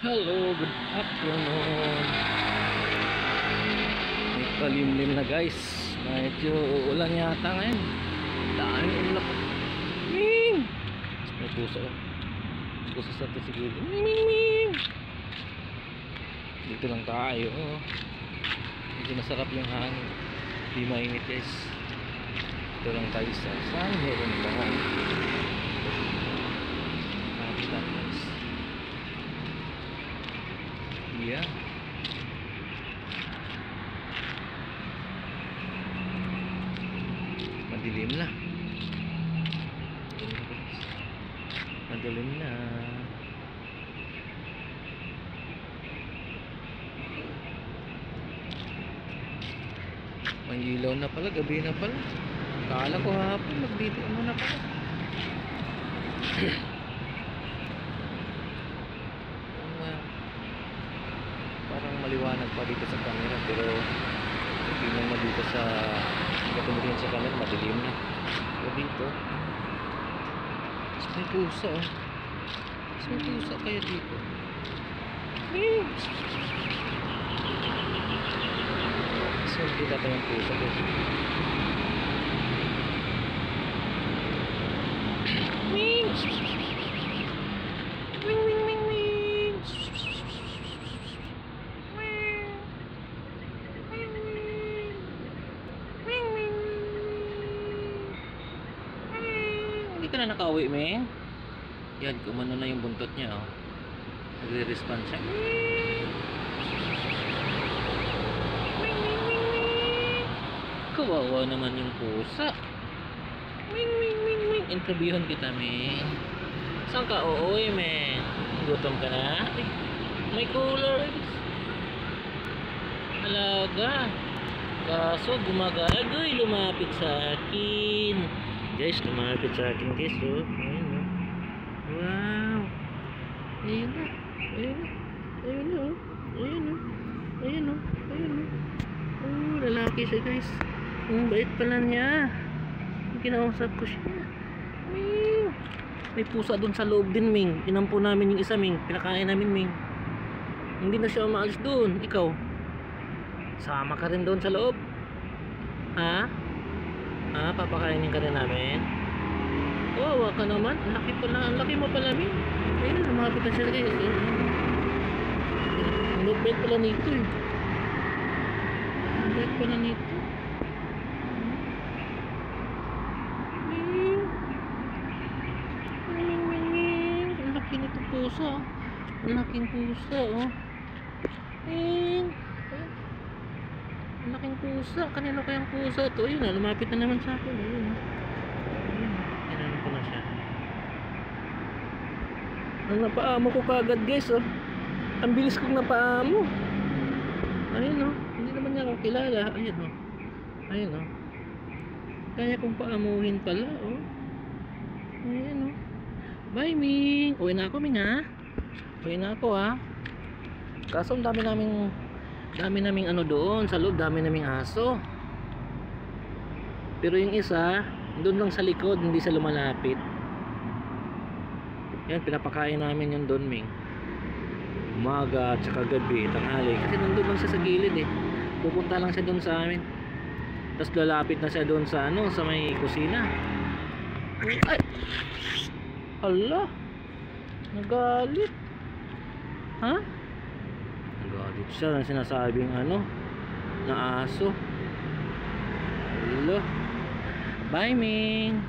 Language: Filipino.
Hello, good afternoon. May kalimlim na guys. Medyo uulan yata ngayon. Dami ulap. Ming! May pusa. Pusa sa ito siguro. Ming! Dito lang tayo. Medyo masarap yung hangin. Di mainit guys. Dito lang tayo sa San Jeronimo. Nakakita guys. Yeah. Madilim na. Madilim na. May ilaw na pala, gabi na pala. Kala ko hapon, magdito na pala. Parang maliwanag pa dito sa camera, pero hindi naman dito sa katulad sa camera, madilim na. Pero dito may pusa, oh. May pusa kaya dito. So kita pa yung pusa guys. Hindi ka na nakauwi, Meng. Yan, kumano na yung buntot niya, oh. Nagre-respond siya. Kawawa naman yung pusa. Interviewin kita, Meng. Saan ka uuwi, Meng? Gutom ka na? Ay, may cooler. Alaga. Kaso gumagagoy, lumapit sa akin. Guys, lumapit sa akin guys, oh. Ayun, oh. Wow. Ayun na. Ayun na. Ayun na, oh. Ayun, oh. Ayun, oh. Ayun, oh. Oh, lalaki siya guys. Ang bait pala niya. Kinausap ko siya. Ming. May pusa doon sa loob din, Ming. Inampo namin yung isa, Ming. Pinakain namin, Ming. Hindi na siya umaalis doon. Ikaw, sama ka rin doon sa loob? Ha? Ha? Papakainin ka rin namin? Wawa ka naman. Ang laki pala. Ang laki mo pala, Ming. Ayun, lumapit na siya guys. Ang bait pala nito, eh. Ang bait pala nito. Ang laki nito pusa. Ang laking pusa, oh. Ayun. Ang laking pusa. Kanino kayang pusa ito? Ayun, lumapit na naman sa akin. Ayun. Ayun. Kinanong ko na siya. Ang napaamo ko kagad guys, oh. Ang bilis kong napaamo. Ayun, oh. Hindi naman niya ako kilala. Ayun, oh. Ayun, oh. Kaya kong paamuhin pala, oh. Ayun, oh. Bye, Ming. Uwi na ako, Ming, ha. Uwi na ako, ha. Kaso ang dami naming ano doon sa loob, dami naming aso. Pero yung isa doon lang sa likod, hindi sa lumalapit. Yan, pinapakain namin yung doon, Ming. Umaga at saka gabi, tanghali. Kasi nandun lang siya sa gilid, eh. Pupunta lang siya doon sa amin. Tapos lalapit na siya doon sa ano, sa may kusina. Ay! Hala! Nagalit. Ha? Nagalit siya ng sinasabing ano na aso. Hello. Bye, Ming.